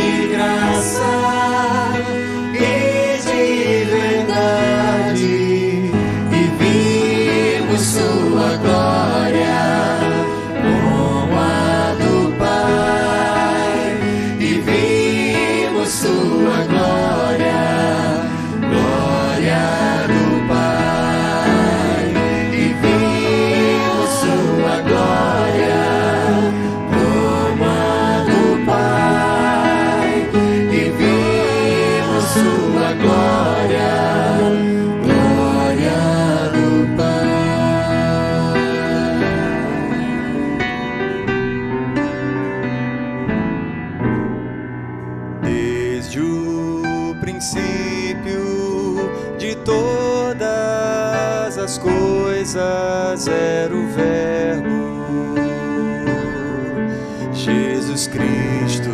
de graça e de verdade, e vimos sua glória como a do Pai, e vimos sua glória, glória do Pai, e vimos sua glória como a do Pai, e vimos sua glória, glória do Pai. Desde o princípio de todas as coisas era o Verbo, Jesus Cristo.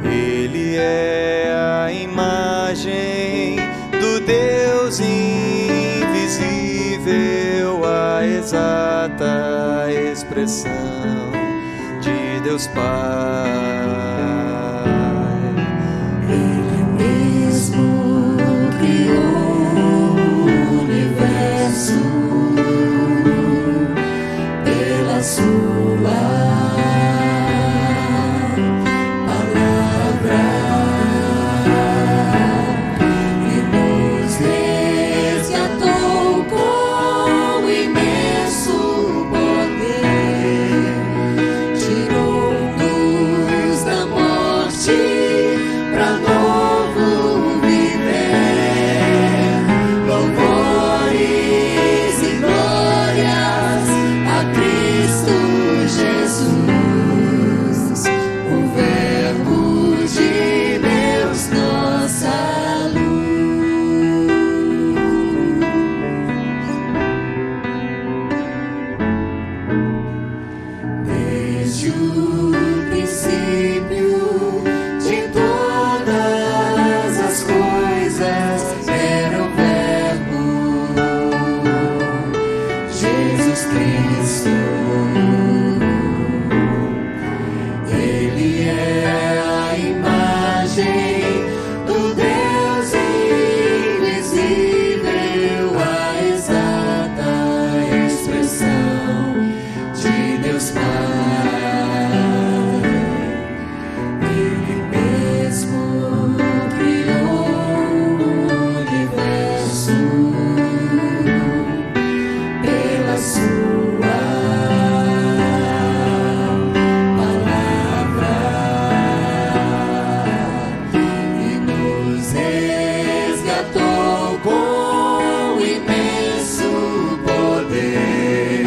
Ele é a imagem do Deus invisível, a exata expressão de Deus Pai. Ele mesmo criou o universo pela sua palavra e nos resgatou com imenso poder, tirou-nos da morte pra novo viver. Louvores e glórias a Cristo Jesus, o Verbo de Deus, nossa luz. Desde o princípio de todas as coisas era o Verbo, Jesus Cristo. Ele é a imagem do Deus invisível, a exata expressão de Deus Pai. Ele mesmo criou o universo pela sua palavra e nos resgatou com imenso poder,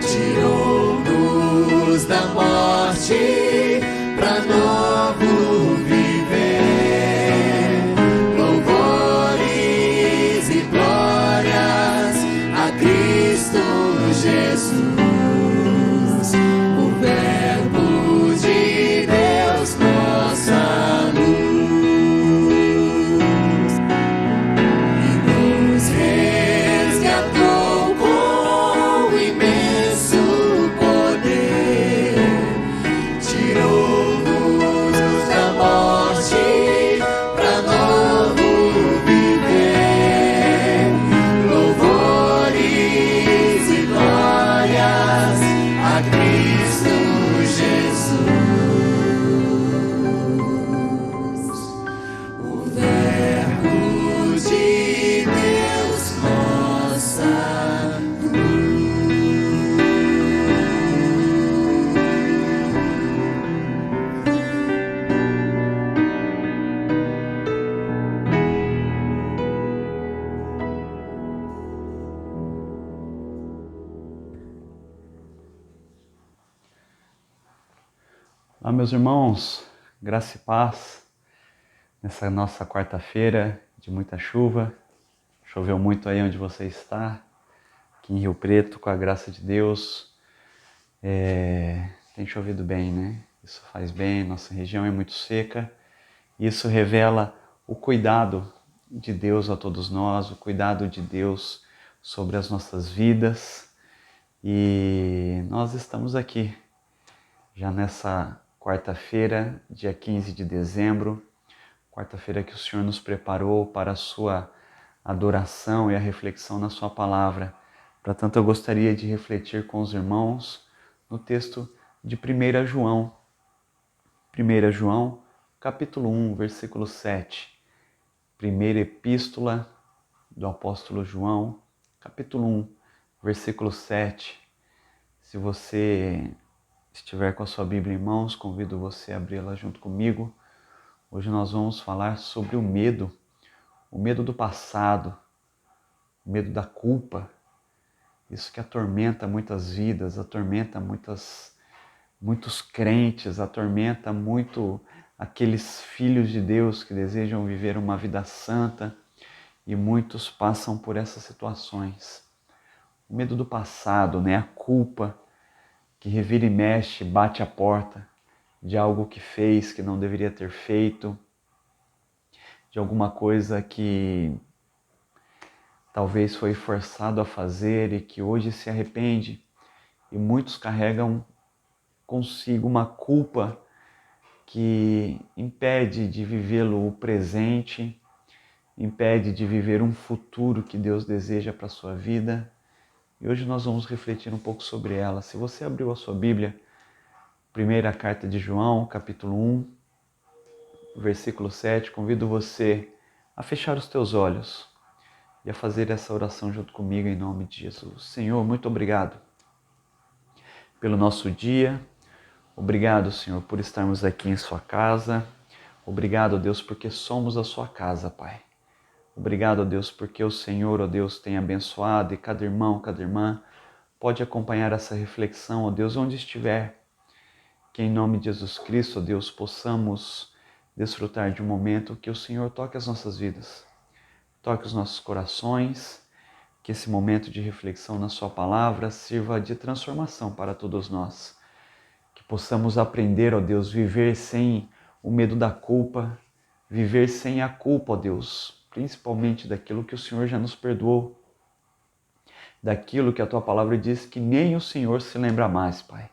tirou-nos da morte pra novo viver. Louvores e glórias a Cristo Jesus, o Verbo de Deus, nossa luz, e nos resgatou com imenso poder, tirou-nos da morte pra novo viver. Louvores e glórias a Cristo Jesus, o Verbo de Deus, nossa luz. Olá, meus irmãos, graça e paz nessa nossa quarta-feira de muita chuva. Choveu muito aí onde você está, aqui em Rio Preto, com a graça de Deus. Tem chovido bem, né? Isso faz bem, nossa região é muito seca. Isso revela o cuidado de Deus a todos nós, o cuidado de Deus sobre as nossas vidas. E nós estamos aqui, já nessa quarta-feira, dia 15 de dezembro, quarta-feira que o Senhor nos preparou para a sua adoração e a reflexão na sua palavra. Portanto, eu gostaria de refletir com os irmãos no texto de 1 João. 1 João, capítulo 1, versículo 7. Primeira epístola do apóstolo João, capítulo 1, versículo 7. Se você estiver com a sua Bíblia em mãos, convido você a abri-la junto comigo. Hoje nós vamos falar sobre o medo do passado, o medo da culpa, isso que atormenta muitas vidas, atormenta muitos crentes, atormenta muito aqueles filhos de Deus que desejam viver uma vida santa e muitos passam por essas situações. O medo do passado, a culpa que revira e mexe, bate a porta de algo que fez, que não deveria ter feito, de alguma coisa que talvez foi forçado a fazer e que hoje se arrepende. E muitos carregam consigo uma culpa que impede de vivê-lo o presente, impede de viver um futuro que Deus deseja para a sua vida. E hoje nós vamos refletir um pouco sobre ela. Se você abriu a sua Bíblia, primeira carta de João, capítulo 1, versículo 7, convido você a fechar os teus olhos e a fazer essa oração junto comigo em nome de Jesus. Senhor, muito obrigado pelo nosso dia. Obrigado, Senhor, por estarmos aqui em sua casa. Obrigado, Deus, porque somos a sua casa, Pai. Obrigado, Deus, porque o Senhor, ó Deus, tem abençoado e cada irmão, cada irmã pode acompanhar essa reflexão, ó Deus, onde estiver. Que em nome de Jesus Cristo, ó Deus, possamos desfrutar de um momento que o Senhor toque as nossas vidas, toque os nossos corações, que esse momento de reflexão na sua palavra sirva de transformação para todos nós. Que possamos aprender, ó Deus, viver sem o medo da culpa, viver sem a culpa, ó Deus, principalmente daquilo que o Senhor já nos perdoou, daquilo que a Tua palavra diz que nem o Senhor se lembra mais, Pai.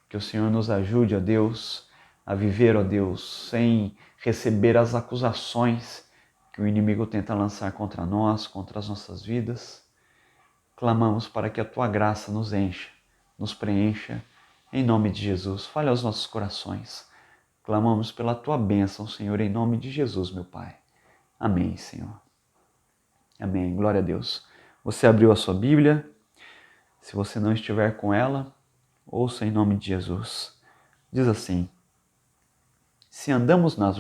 Que o Senhor nos ajude, ó Deus, a viver, ó Deus, sem receber as acusações que o inimigo tenta lançar contra nós, contra as nossas vidas. Clamamos para que a Tua graça nos encha, nos preencha, em nome de Jesus. Fale aos nossos corações. Clamamos pela Tua bênção, Senhor, em nome de Jesus, meu Pai. Amém, Senhor. Amém. Glória a Deus. Você abriu a sua Bíblia? Se você não estiver com ela, ouça em nome de Jesus. Diz assim: se andamos na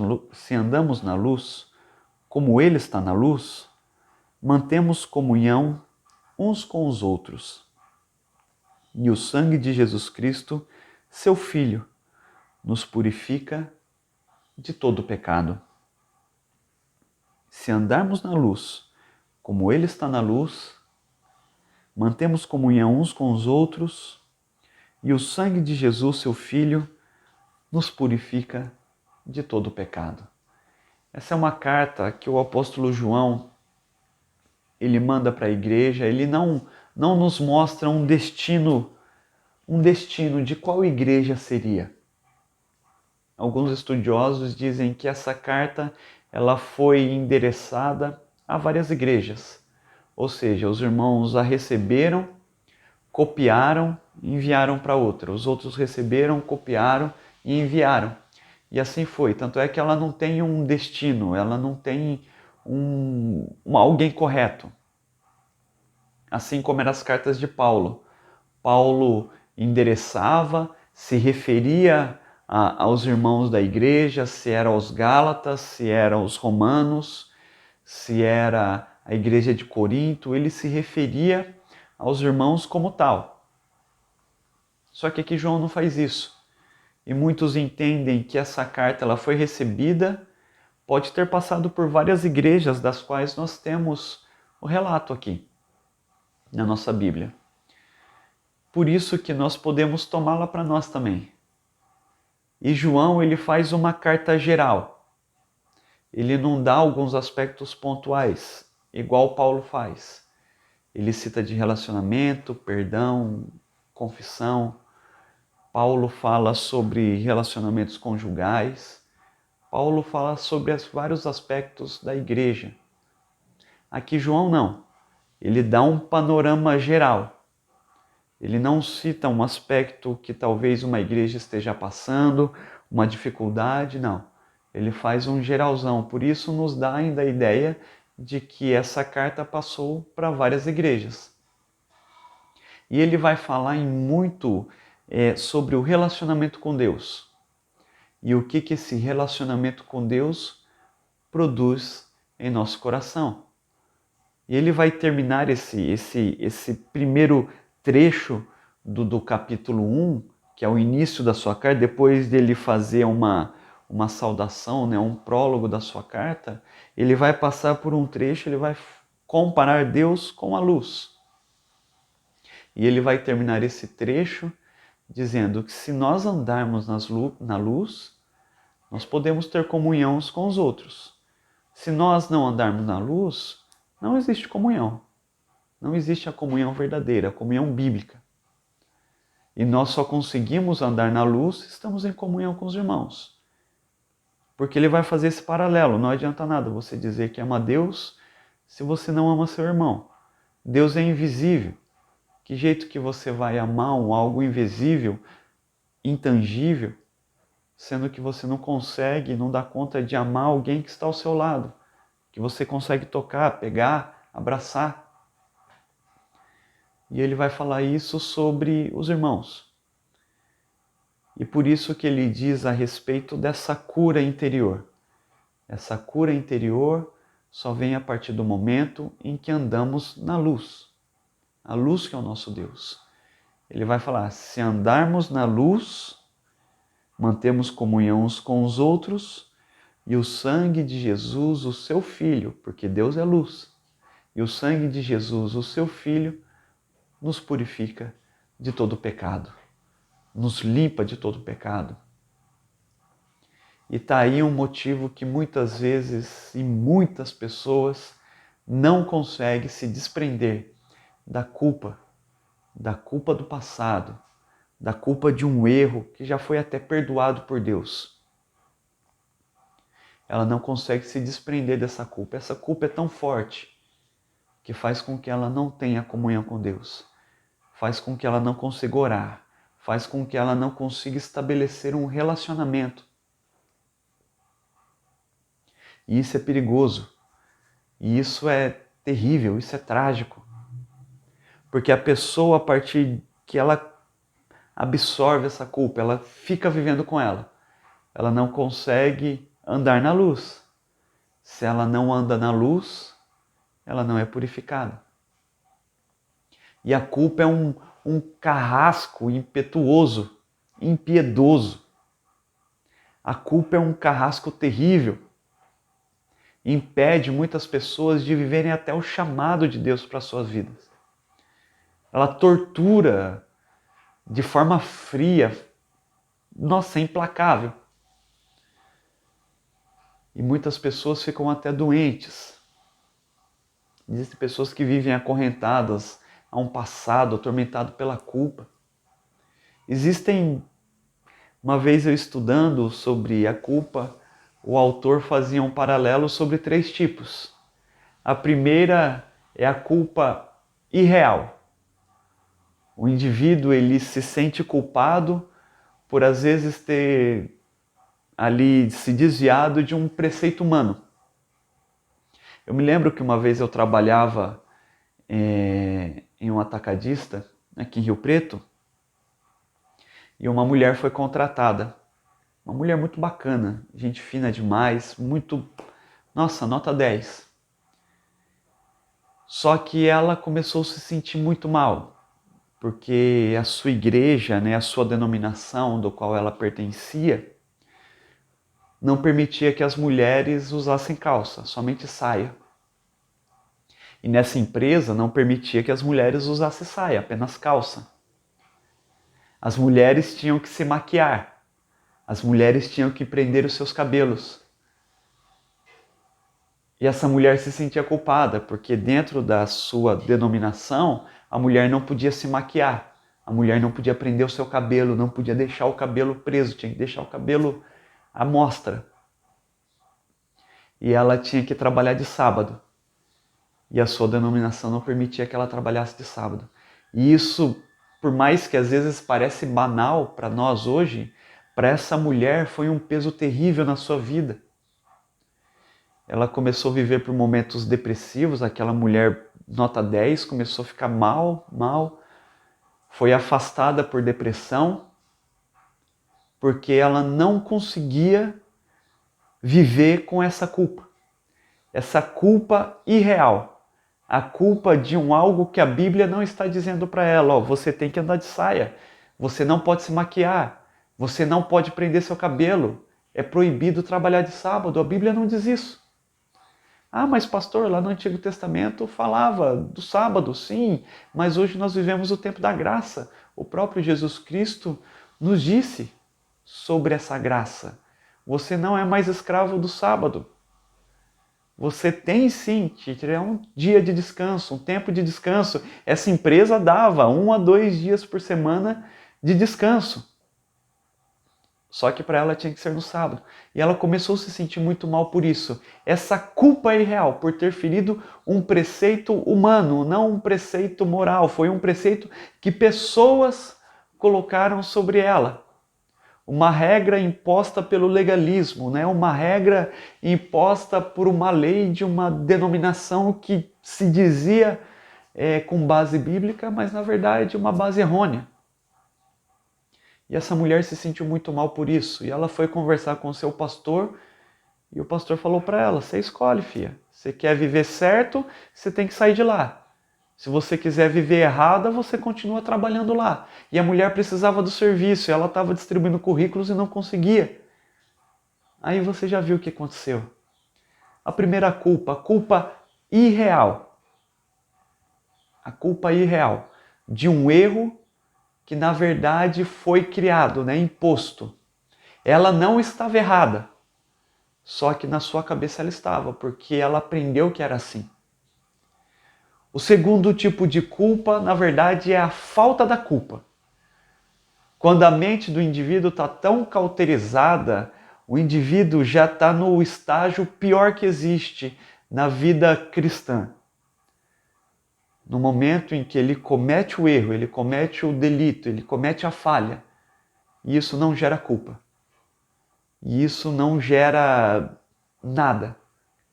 luz, como Ele está na luz, mantemos comunhão uns com os outros. E o sangue de Jesus Cristo, seu Filho, nos purifica de todo pecado. Se andarmos na luz, como Ele está na luz, mantemos comunhão uns com os outros, e o sangue de Jesus, seu Filho, nos purifica de todo pecado. Essa é uma carta que o apóstolo João ele manda para a igreja. Ele não nos mostra um destino de qual igreja seria. Alguns estudiosos dizem que essa carta ela foi endereçada a várias igrejas. Ou seja, os irmãos a receberam, copiaram e enviaram para outra. Os outros receberam, copiaram e enviaram. E assim foi. Tanto é que ela não tem um destino, ela não tem alguém correto. Assim como eram as cartas de Paulo. Paulo endereçava, se referia aos irmãos da igreja, se era aos Gálatas, se era aos romanos, se era a igreja de Corinto, ele se referia aos irmãos como tal. Só que aqui João não faz isso. E muitos entendem que essa carta ela foi recebida, pode ter passado por várias igrejas, das quais nós temos o relato aqui na nossa Bíblia. Por isso que nós podemos tomá-la para nós também. E João ele faz uma carta geral. Ele não dá alguns aspectos pontuais, igual Paulo faz. Ele cita de relacionamento, perdão, confissão. Paulo fala sobre relacionamentos conjugais. Paulo fala sobre vários aspectos da igreja. Aqui João não. Ele dá um panorama geral. Ele não cita um aspecto que talvez uma igreja esteja passando, uma dificuldade, não. Ele faz um geralzão. Por isso nos dá ainda a ideia de que essa carta passou para várias igrejas. E ele vai falar muito sobre o relacionamento com Deus. E o que esse relacionamento com Deus produz em nosso coração. E ele vai terminar esse primeiro trecho do capítulo 1, que é o início da sua carta, depois dele fazer uma saudação, né, um prólogo da sua carta, ele vai passar por um trecho, ele vai comparar Deus com a luz. E ele vai terminar esse trecho dizendo que se nós andarmos na luz, nós podemos ter comunhão uns com os outros. Se nós não andarmos na luz, não existe comunhão. Não existe a comunhão verdadeira, a comunhão bíblica. E nós só conseguimos andar na luz se estamos em comunhão com os irmãos. Porque ele vai fazer esse paralelo. Não adianta nada você dizer que ama Deus se você não ama seu irmão. Deus é invisível. Que jeito que você vai amar algo invisível, intangível, sendo que você não consegue, não dá conta de amar alguém que está ao seu lado, que você consegue tocar, pegar, abraçar. E ele vai falar isso sobre os irmãos. E por isso que ele diz a respeito dessa cura interior. Essa cura interior só vem a partir do momento em que andamos na luz. A luz que é o nosso Deus. Ele vai falar, se andarmos na luz, mantemos comunhão uns com os outros, e o sangue de Jesus, o seu Filho, porque Deus é luz, e o sangue de Jesus, o seu Filho, nos purifica de todo pecado, nos limpa de todo pecado. E está aí um motivo que muitas vezes e muitas pessoas não conseguem se desprender da culpa do passado, da culpa de um erro que já foi até perdoado por Deus. Ela não consegue se desprender dessa culpa. Essa culpa é tão forte que faz com que ela não tenha comunhão com Deus, faz com que ela não consiga orar, faz com que ela não consiga estabelecer um relacionamento. E isso é perigoso, e isso é terrível, isso é trágico. Porque a pessoa, a partir que ela absorve essa culpa, ela fica vivendo com ela. Ela não consegue andar na luz. Se ela não anda na luz, ela não é purificada. E a culpa é um carrasco impetuoso, impiedoso. A culpa é um carrasco terrível. Impede muitas pessoas de viverem até o chamado de Deus para as suas vidas. Ela tortura de forma fria, nossa, é implacável. E muitas pessoas ficam até doentes. Existem pessoas que vivem acorrentadas a um passado atormentado pela culpa. Uma vez eu estudando sobre a culpa, o autor fazia um paralelo sobre 3 tipos. A primeira é a culpa irreal. O indivíduo ele se sente culpado por às vezes ter ali se desviado de um preceito humano. Eu me lembro que uma vez eu trabalhava em um atacadista aqui em Rio Preto e uma mulher foi contratada. Uma mulher muito bacana, gente fina demais, nossa, nota 10. Só que ela começou a se sentir muito mal, porque a sua igreja, né, a sua denominação do qual ela pertencia, não permitia que as mulheres usassem calça, somente saia. E nessa empresa não permitia que as mulheres usassem saia, apenas calça. As mulheres tinham que se maquiar, as mulheres tinham que prender os seus cabelos. E essa mulher se sentia culpada, porque dentro da sua denominação, a mulher não podia se maquiar, A mulher não podia prender o seu cabelo, não podia deixar o cabelo preso, tinha que deixar o cabelo à mostra. E ela tinha que trabalhar de sábado. E a sua denominação não permitia que ela trabalhasse de sábado. E isso, por mais que às vezes parece banal para nós hoje, para essa mulher foi um peso terrível na sua vida. Ela começou a viver por momentos depressivos, aquela mulher nota 10 começou a ficar mal, foi afastada por depressão, porque ela não conseguia viver com essa culpa irreal, a culpa de algo que a Bíblia não está dizendo para ela, ó, você tem que andar de saia, você não pode se maquiar, você não pode prender seu cabelo, é proibido trabalhar de sábado, a Bíblia não diz isso. Ah, mas pastor, lá no Antigo Testamento falava do sábado, sim, mas hoje nós vivemos o tempo da graça. O próprio Jesus Cristo nos disse sobre essa graça. Você não é mais escravo do sábado. Você tem sim, um dia de descanso, um tempo de descanso. Essa empresa dava 1 a 2 dias por semana de descanso. Só que para ela tinha que ser no sábado. E ela começou a se sentir muito mal por isso. Essa culpa irreal, por ter ferido um preceito humano, não um preceito moral. Foi um preceito que pessoas colocaram sobre ela. Uma regra imposta pelo legalismo, né? Uma regra imposta por uma lei de uma denominação que se dizia com base bíblica, mas na verdade uma base errônea. E essa mulher se sentiu muito mal por isso. E ela foi conversar com o seu pastor. E o pastor falou para ela, você escolhe, filha. Você quer viver certo, você tem que sair de lá. Se você quiser viver errada, você continua trabalhando lá. E a mulher precisava do serviço. E ela estava distribuindo currículos e não conseguia. Aí você já viu o que aconteceu. A primeira culpa, a culpa irreal. A culpa irreal de um erro que na verdade foi criado, né, imposto. Ela não estava errada, só que na sua cabeça ela estava, porque ela aprendeu que era assim. O segundo tipo de culpa, na verdade, é a falta da culpa. Quando a mente do indivíduo está tão cauterizada, o indivíduo já está no estágio pior que existe na vida cristã. No momento em que ele comete o erro, ele comete o delito, ele comete a falha, e isso não gera culpa. E isso não gera nada.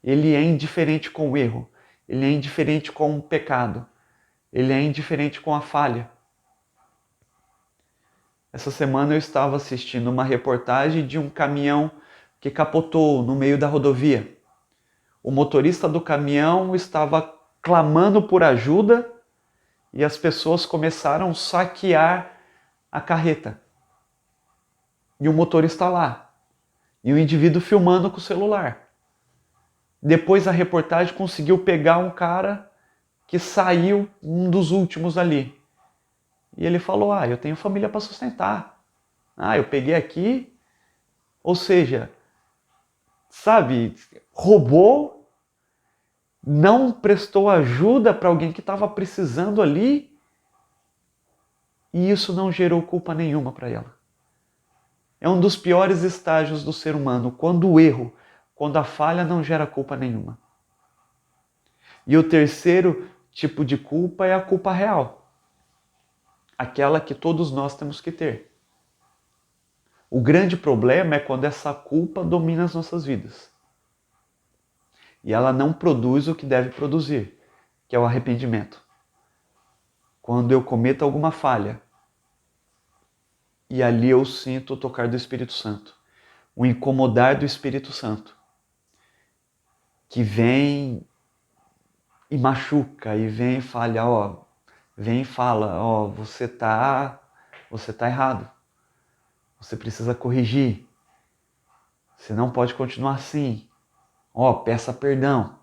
Ele é indiferente com o erro, ele é indiferente com o pecado, ele é indiferente com a falha. Essa semana eu estava assistindo uma reportagem de um caminhão que capotou no meio da rodovia. O motorista do caminhão estava clamando por ajuda e as pessoas começaram a saquear a carreta. E o motorista lá. E o indivíduo filmando com o celular. Depois a reportagem conseguiu pegar um cara que saiu, um dos últimos ali. E ele falou, eu tenho família para sustentar. Eu peguei aqui. Ou seja, sabe, roubou, não prestou ajuda para alguém que estava precisando ali, e isso não gerou culpa nenhuma para ela. É um dos piores estágios do ser humano, quando o erro, quando a falha não gera culpa nenhuma. E o terceiro tipo de culpa é a culpa real, aquela que todos nós temos que ter. O grande problema é quando essa culpa domina as nossas vidas. E ela não produz o que deve produzir, que é o arrependimento. Quando eu cometo alguma falha, e ali eu sinto o tocar do Espírito Santo, o incomodar do Espírito Santo, que vem e machuca, e vem e fala, você tá errado, você precisa corrigir, você não pode continuar assim, peça perdão.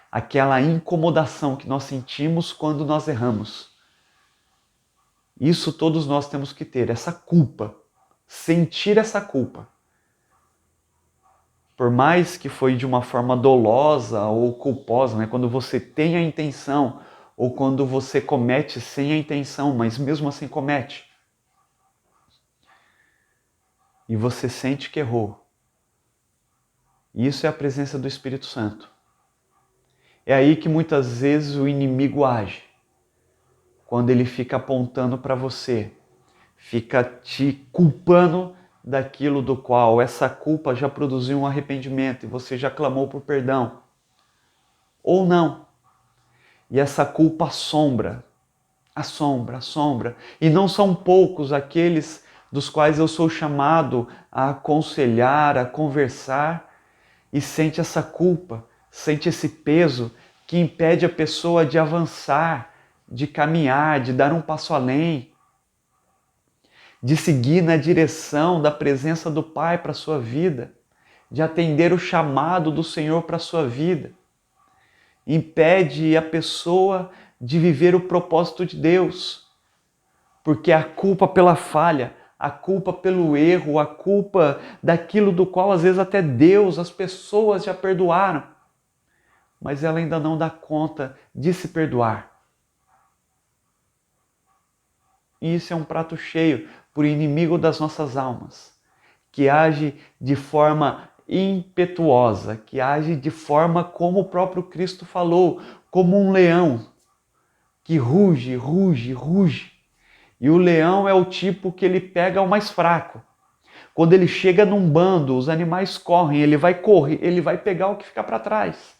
Aquela incomodação que nós sentimos quando nós erramos. Isso todos nós temos que ter, essa culpa, sentir essa culpa. Por mais que foi de uma forma dolosa ou culposa, né? Quando você tem a intenção ou quando você comete sem a intenção, mas mesmo assim comete. E você sente que errou. Isso é a presença do Espírito Santo. É aí que muitas vezes o inimigo age. Quando ele fica apontando para você, fica te culpando daquilo do qual essa culpa já produziu um arrependimento e você já clamou por perdão. Ou não. E essa culpa assombra. E não são poucos aqueles dos quais eu sou chamado a aconselhar, a conversar, e sente essa culpa, sente esse peso que impede a pessoa de avançar, de caminhar, de dar um passo além, de seguir na direção da presença do Pai para a sua vida, de atender o chamado do Senhor para a sua vida. Impede a pessoa de viver o propósito de Deus, porque a culpa pela falha, a culpa pelo erro, a culpa daquilo do qual às vezes até Deus, as pessoas já perdoaram, mas ela ainda não dá conta de se perdoar. E isso é um prato cheio por inimigo das nossas almas, que age de forma impetuosa, que age de forma como o próprio Cristo falou, como um leão, que ruge, ruge, ruge. E o leão é o tipo que ele pega o mais fraco. Quando ele chega num bando, os animais correm, ele vai correr, ele vai pegar o que fica para trás.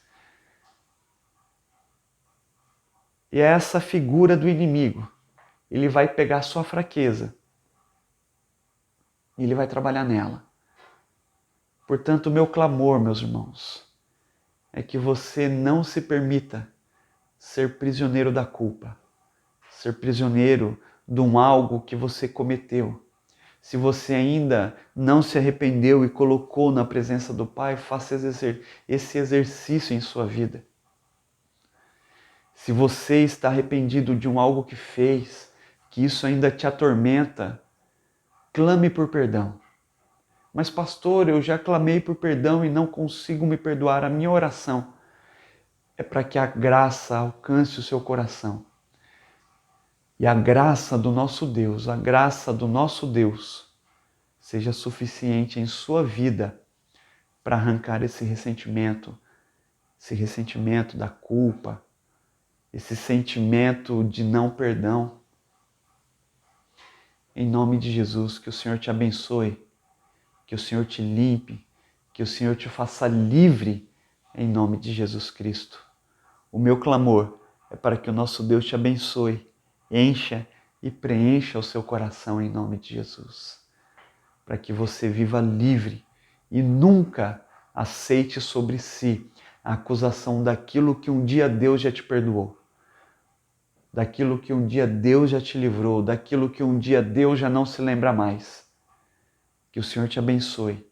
E é essa figura do inimigo. Ele vai pegar a sua fraqueza e ele vai trabalhar nela. Portanto, o meu clamor, meus irmãos, é que você não se permita ser prisioneiro da culpa, ser prisioneiro de um algo que você cometeu. Se você ainda não se arrependeu e colocou na presença do Pai, faça esse exercício em sua vida. Se você está arrependido de algo que fez, que isso ainda te atormenta, clame por perdão. Mas pastor, eu já clamei por perdão e não consigo me perdoar. A minha oração é para que a graça alcance o seu coração. E a graça do nosso Deus, a graça do nosso Deus, seja suficiente em sua vida para arrancar esse ressentimento da culpa, esse sentimento de não perdão. Em nome de Jesus, que o Senhor te abençoe, que o Senhor te limpe, que o Senhor te faça livre, em nome de Jesus Cristo. O meu clamor é para que o nosso Deus te abençoe, encha e preencha o seu coração em nome de Jesus. Para que você viva livre e nunca aceite sobre si a acusação daquilo que um dia Deus já te perdoou, daquilo que um dia Deus já te livrou, daquilo que um dia Deus já não se lembra mais. Que o Senhor te abençoe,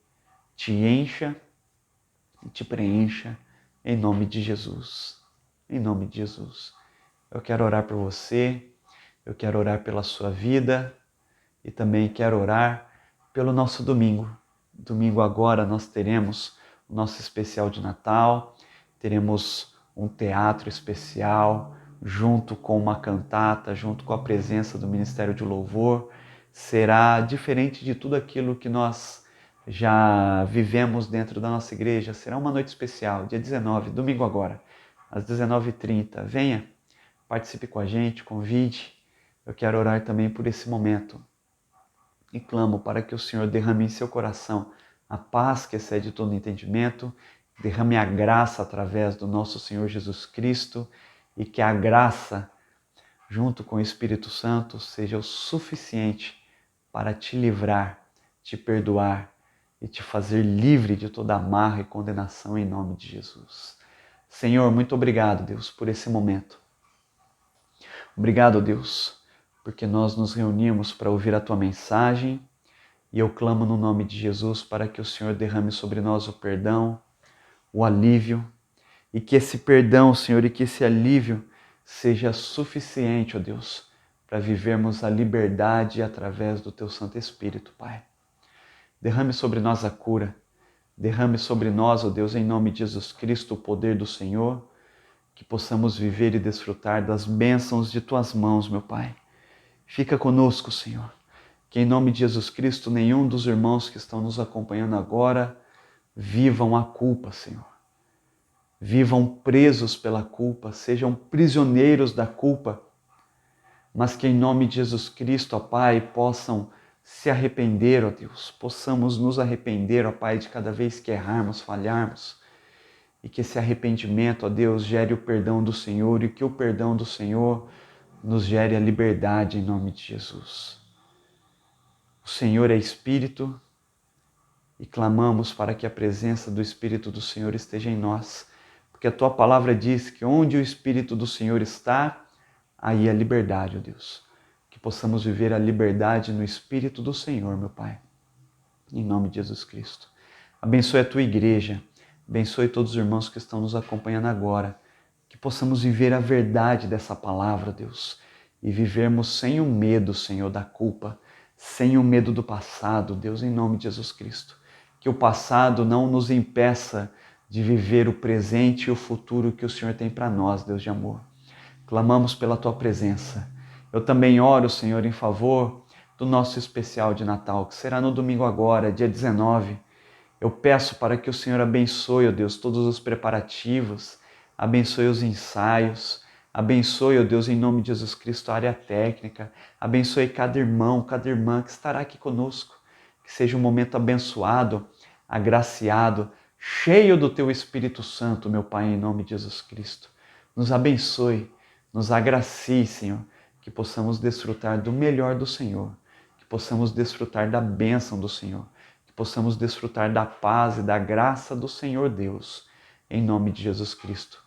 te encha e te preencha em nome de Jesus. Em nome de Jesus. Eu quero orar por você, eu quero orar pela sua vida e também quero orar pelo nosso domingo. Domingo agora nós teremos o nosso especial de Natal, teremos um teatro especial, junto com uma cantata, junto com a presença do Ministério de Louvor. Será diferente de tudo aquilo que nós já vivemos dentro da nossa igreja. Será uma noite especial, dia 19, domingo agora, às 19h30. Venha, participe com a gente, convide. Eu quero orar também por esse momento. E clamo para que o Senhor derrame em seu coração a paz que excede todo entendimento, derrame a graça através do nosso Senhor Jesus Cristo e que a graça, junto com o Espírito Santo, seja o suficiente para te livrar, te perdoar e te fazer livre de toda amarra e condenação em nome de Jesus. Senhor, muito obrigado, Deus, por esse momento. Obrigado, Deus, porque nós nos reunimos para ouvir a Tua mensagem e eu clamo no nome de Jesus para que o Senhor derrame sobre nós o perdão, o alívio e que esse perdão, Senhor, e que esse alívio seja suficiente, ó Deus, para vivermos a liberdade através do Teu Santo Espírito, Pai. Derrame sobre nós a cura, derrame sobre nós, ó Deus, em nome de Jesus Cristo, o poder do Senhor, que possamos viver e desfrutar das bênçãos de Tuas mãos, meu Pai. Fica conosco, Senhor. Que em nome de Jesus Cristo, nenhum dos irmãos que estão nos acompanhando agora vivam a culpa, Senhor. Vivam presos pela culpa, sejam prisioneiros da culpa, mas que em nome de Jesus Cristo, ó Pai, possam se arrepender, ó Deus, possamos nos arrepender, ó Pai, de cada vez que errarmos, falharmos, e que esse arrependimento, ó Deus, gere o perdão do Senhor e que o perdão do Senhor nos gere a liberdade em nome de Jesus. O Senhor é Espírito e clamamos para que a presença do Espírito do Senhor esteja em nós, porque a Tua palavra diz que onde o Espírito do Senhor está, aí a liberdade, ó Deus. Que possamos viver a liberdade no Espírito do Senhor, meu Pai. Em nome de Jesus Cristo. Abençoe a Tua igreja. Abençoe todos os irmãos que estão nos acompanhando agora. Que possamos viver a verdade dessa palavra, Deus. E vivermos sem o medo, Senhor, da culpa. Sem o medo do passado, Deus, em nome de Jesus Cristo. Que o passado não nos impeça de viver o presente e o futuro que o Senhor tem para nós, Deus de amor. Clamamos pela Tua presença. Eu também oro, Senhor, em favor do nosso especial de Natal, que será no domingo agora, dia 19. Eu peço para que o Senhor abençoe, ó Deus, todos os preparativos, abençoe os ensaios, abençoe, ó Deus, em nome de Jesus Cristo, a área técnica, abençoe cada irmão, cada irmã que estará aqui conosco, que seja um momento abençoado, agraciado, cheio do Teu Espírito Santo, meu Pai, em nome de Jesus Cristo. Nos abençoe, nos agracie, Senhor, que possamos desfrutar do melhor do Senhor, que possamos desfrutar da bênção do Senhor, que possamos desfrutar da paz e da graça do Senhor Deus, em nome de Jesus Cristo.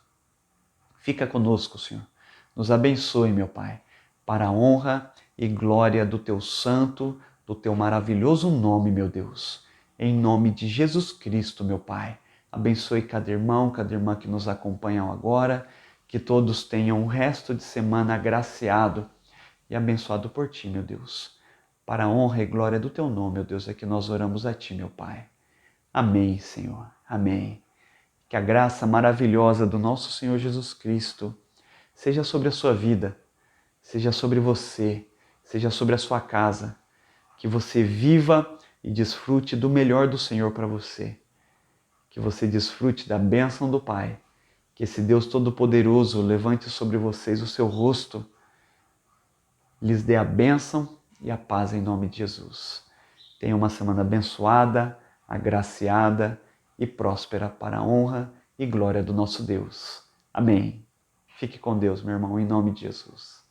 Fica conosco, Senhor. Nos abençoe, meu Pai, para a honra e glória do Teu santo, do Teu maravilhoso nome, meu Deus. Em nome de Jesus Cristo, meu Pai. Abençoe cada irmão, cada irmã que nos acompanham agora, que todos tenham um resto de semana agraciado e abençoado por Ti, meu Deus. Para a honra e glória do Teu nome, meu Deus, é que nós oramos a Ti, meu Pai. Amém, Senhor. Amém. Que a graça maravilhosa do nosso Senhor Jesus Cristo seja sobre a sua vida, seja sobre você, seja sobre a sua casa. Que você viva e desfrute do melhor do Senhor para você. Que você desfrute da bênção do Pai. Que esse Deus Todo-Poderoso levante sobre vocês o seu rosto, lhes dê a bênção e a paz em nome de Jesus. Tenha uma semana abençoada, agraciada e próspera para a honra e glória do nosso Deus. Amém. Fique com Deus, meu irmão, em nome de Jesus.